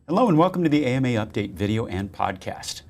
Hello and welcome to the AMA Update video and podcast.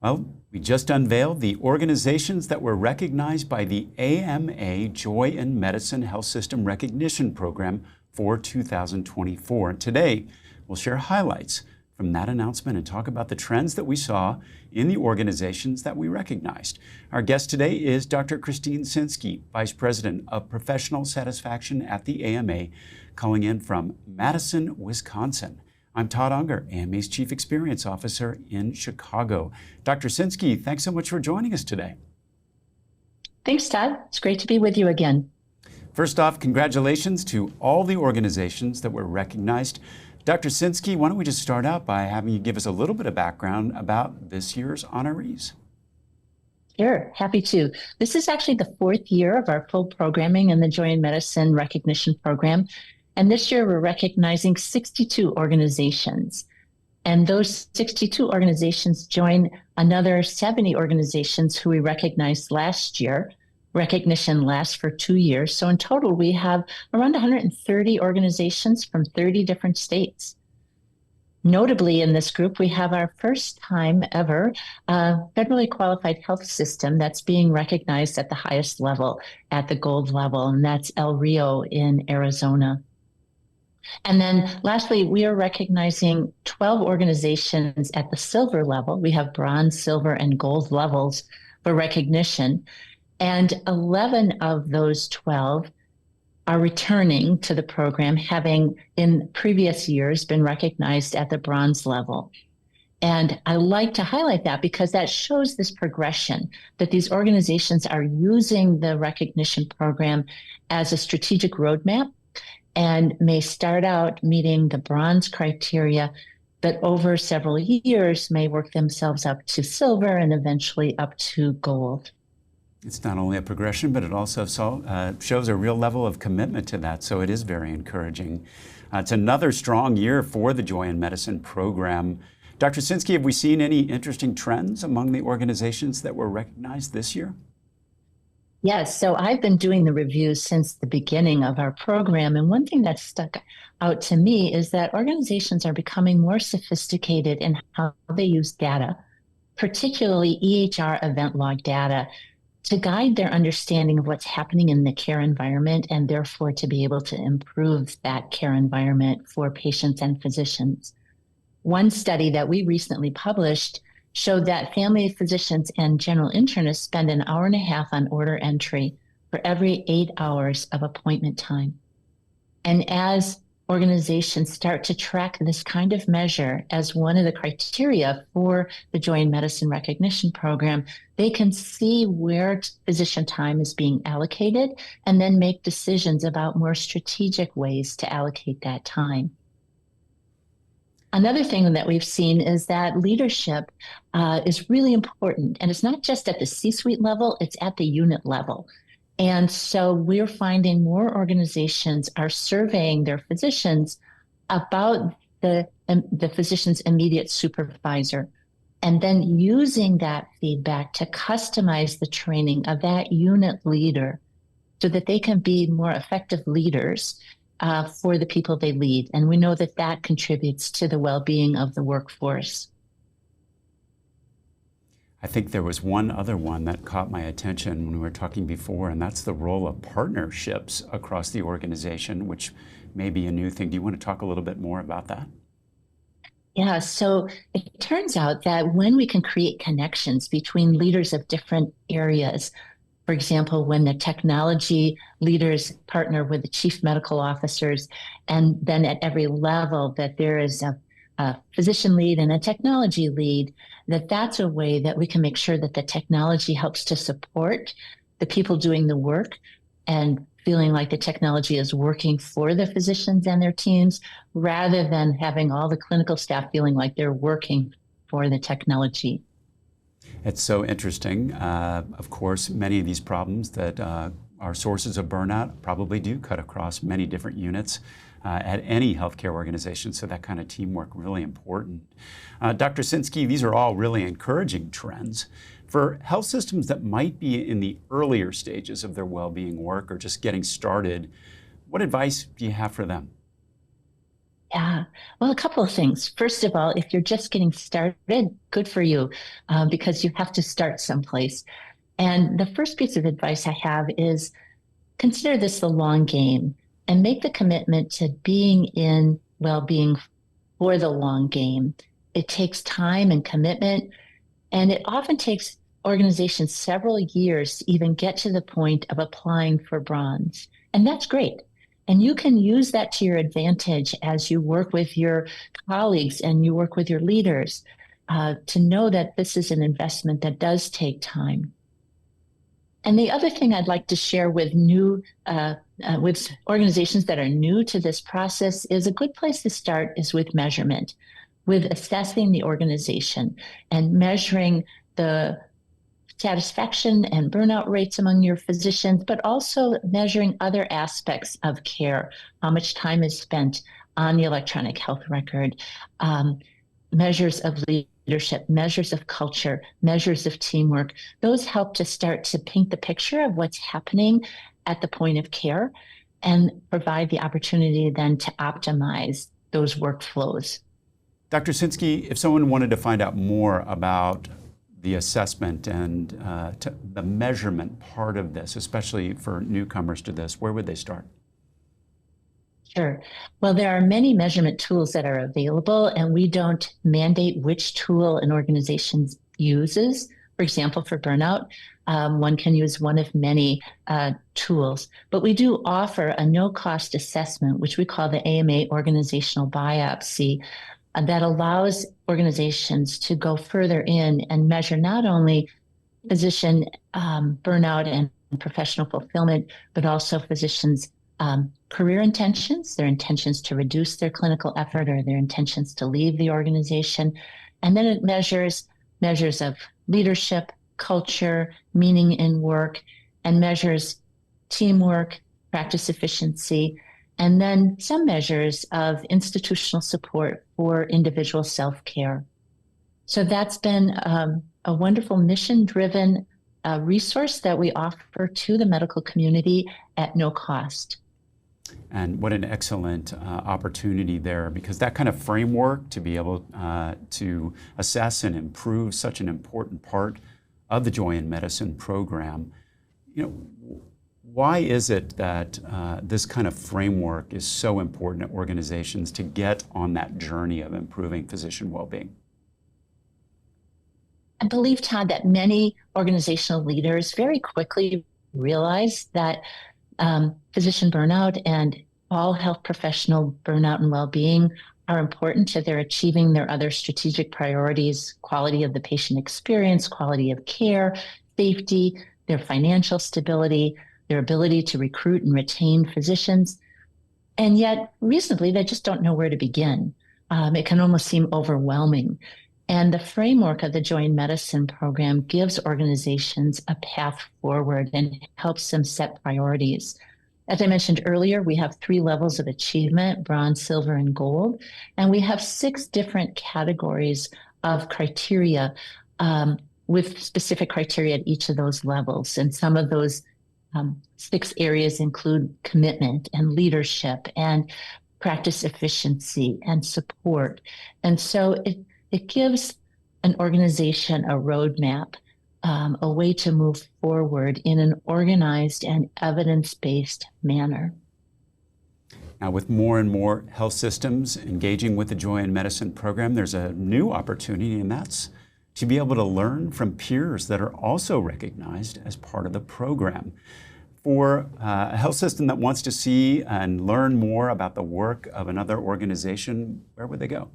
Well, we just unveiled the organizations that were recognized by the AMA Joy in Medicine Health System Recognition Program for 2024. And today, we'll share highlights from that announcement and talk about the trends that we saw in the organizations that we recognized. Our guest today is Dr. Christine Sinski, Vice President of Professional Satisfaction at the AMA, calling in from Madison, Wisconsin. I'm Todd Unger, AMA's Chief Experience Officer in Chicago. Dr. Sinski, thanks so much for joining us today. Thanks, Todd. It's great to be with you again. First off, congratulations to all the organizations that were recognized. Dr. Sinski, why don't we just start out by having you give us a little bit of background about this year's honorees? Sure, happy to. This is actually the fourth year of our full programming in the Joy in Medicine Recognition Program. And this year we're recognizing 62 organizations. And those 62 organizations join another 70 organizations who we recognized last year. Recognition lasts for 2 years. So in total, we have around 130 organizations from 30 different states. Notably in this group, we have our first time ever federally qualified health system that's being recognized at the highest level, at the gold level, and that's El Rio in Arizona. And then lastly, we are recognizing 12 organizations at the silver level. We have bronze, silver, and gold levels for recognition. And 11 of those 12 are returning to the program, having in previous years been recognized at the bronze level. And I like to highlight that because that shows this progression, that these organizations are using the recognition program as a strategic roadmap and may start out meeting the bronze criteria, but over several years may work themselves up to silver and eventually up to gold. It's not only a progression, but it also shows a real level of commitment to that, so it is very encouraging. It's another strong year for the Joy in Medicine program. Dr. Sinski, have we seen any interesting trends among the organizations that were recognized this year? Yes, so I've been doing the reviews since the beginning of our program, and one thing that stuck out to me is that organizations are becoming more sophisticated in how they use data, particularly EHR event log data, to guide their understanding of what's happening in the care environment and therefore to be able to improve that care environment for patients and physicians. One study that we recently published showed that family physicians and general internists spend an hour and a half on order entry for every 8 hours of appointment time. And as organizations start to track this kind of measure as one of the criteria for the Joy in Medicine Recognition Program, they can see where physician time is being allocated and then make decisions about more strategic ways to allocate that time. Another thing that we've seen is that leadership is really important. And it's not just at the C-suite level, it's at the unit level. And so we're finding more organizations are surveying their physicians about the physician's immediate supervisor, and then using that feedback to customize the training of that unit leader so that they can be more effective leaders for the people they lead. And we know that that contributes to the well-being of the workforce. I think there was one other one that caught my attention when we were talking before, and that's the role of partnerships across the organization, which may be a new thing. Do you want to talk a little bit more about that? Yeah, so it turns out that when we can create connections between leaders of different areas, for example, when the technology leaders partner with the chief medical officers, and then at every level that there is a physician lead and a technology lead, that's a way that we can make sure that the technology helps to support the people doing the work and feeling like the technology is working for the physicians and their teams, rather than having all the clinical staff feeling like they're working for the technology. It's so interesting. Of course, many of these problems that are sources of burnout probably do cut across many different units at any healthcare organization, so that kind of teamwork really important. Dr. Sinski, these are all really encouraging trends. For health systems that might be in the earlier stages of their well-being work or just getting started, what advice do you have for them? Yeah. Well, a couple of things. First of all, if you're just getting started, good for you, because you have to start someplace. And the first piece of advice I have is consider this the long game and make the commitment to being in well-being for the long game. It takes time and commitment, and it often takes organizations several years to even get to the point of applying for bronze. And that's great. And you can use that to your advantage as you work with your colleagues and you work with your leaders to know that this is an investment that does take time. And the other thing I'd like to share with with organizations that are new to this process is a good place to start is with measurement, with assessing the organization and measuring the satisfaction and burnout rates among your physicians, but also measuring other aspects of care, how much time is spent on the electronic health record, measures of leadership, measures of culture, measures of teamwork. Those help to start to paint the picture of what's happening at the point of care and provide the opportunity then to optimize those workflows. Dr. Sinskey, if someone wanted to find out more about the assessment and the measurement part of this, especially for newcomers to this, where would they start? Sure. Well, there are many measurement tools that are available, and we don't mandate which tool an organization uses. For example, for burnout, one can use one of many tools, but we do offer a no-cost assessment, which we call the AMA Organizational Biopsy, that allows organizations to go further in and measure not only physician burnout and professional fulfillment, but also physicians' career intentions, their intentions to reduce their clinical effort or their intentions to leave the organization. And then it measures of leadership, culture, meaning in work, and measures teamwork, practice efficiency, and then some measures of institutional support for individual self-care. So that's been a wonderful mission-driven resource that we offer to the medical community at no cost. And what an excellent opportunity there, because that kind of framework to be able to assess and improve such an important part of the Joy in Medicine program. Why is it that this kind of framework is so important at organizations to get on that journey of improving physician well-being? I believe, Todd, that many organizational leaders very quickly realize that physician burnout and all health professional burnout and well-being are important to their achieving their other strategic priorities: quality of the patient experience, quality of care, safety, their financial stability, their ability to recruit and retain physicians. And yet, reasonably, they just don't know where to begin. It can almost seem overwhelming. And the framework of the Joy in Medicine program gives organizations a path forward and helps them set priorities. As I mentioned earlier, we have 3 levels of achievement: bronze, silver, and gold. And we have 6 different categories of criteria with specific criteria at each of those levels. And some of those 6 areas include commitment and leadership and practice efficiency and support. And so it gives an organization a roadmap, a way to move forward in an organized and evidence-based manner. Now, with more and more health systems engaging with the Joy in Medicine program, there's a new opportunity, and that's to be able to learn from peers that are also recognized as part of the program. For a health system that wants to see and learn more about the work of another organization, where would they go?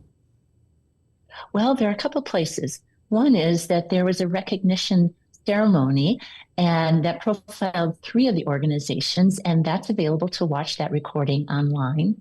Well, there are a couple places. One is that there was a recognition ceremony and that profiled 3 of the organizations, and that's available to watch that recording online.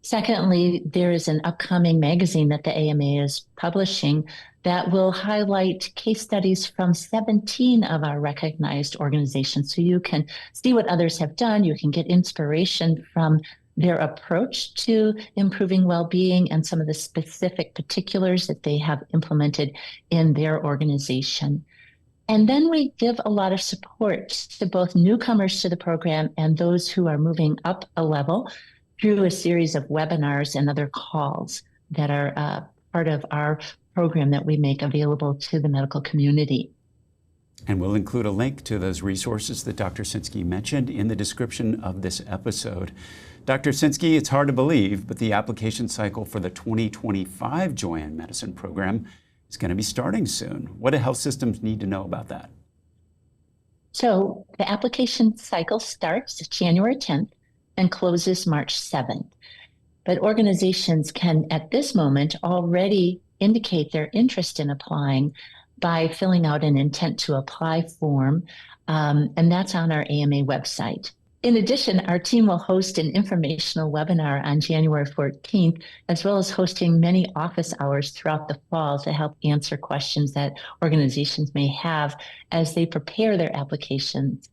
Secondly, there is an upcoming magazine that the AMA is publishing that will highlight case studies from 17 of our recognized organizations. So you can see what others have done, you can get inspiration from their approach to improving well-being and some of the specific particulars that they have implemented in their organization. And then we give a lot of support to both newcomers to the program and those who are moving up a level through a series of webinars and other calls that are part of our program that we make available to the medical community. And we'll include a link to those resources that Dr. Sinskey mentioned in the description of this episode. Dr. Sinskey, it's hard to believe, but the application cycle for the 2025 Joy in Medicine program is going to be starting soon. What do health systems need to know about that? So the application cycle starts January 10th and closes March 7th. But organizations can, at this moment, already indicate their interest in applying by filling out an intent to apply form, and that's on our AMA website. In addition, our team will host an informational webinar on January 14th, as well as hosting many office hours throughout the fall to help answer questions that organizations may have as they prepare their applications.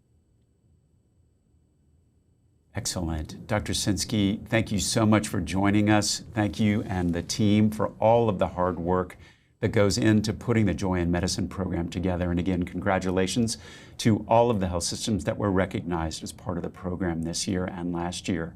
Excellent. Dr. Sinskey, thank you so much for joining us. Thank you and the team for all of the hard work that goes into putting the Joy in Medicine program together. And again, congratulations to all of the health systems that were recognized as part of the program this year and last year.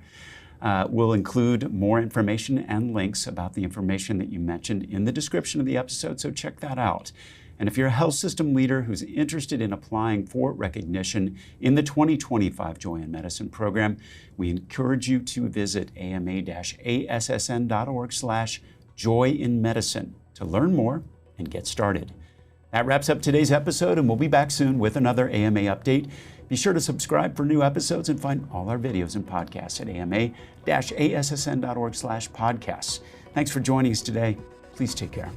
We'll include more information and links about the information that you mentioned in the description of the episode, so check that out. And if you're a health system leader who's interested in applying for recognition in the 2025 Joy in Medicine program, we encourage you to visit ama-assn.org/joyinmedicine to learn more and get started. That wraps up today's episode, and we'll be back soon with another AMA update. Be sure to subscribe for new episodes and find all our videos and podcasts at ama-assn.org/podcasts. Thanks for joining us today. Please take care.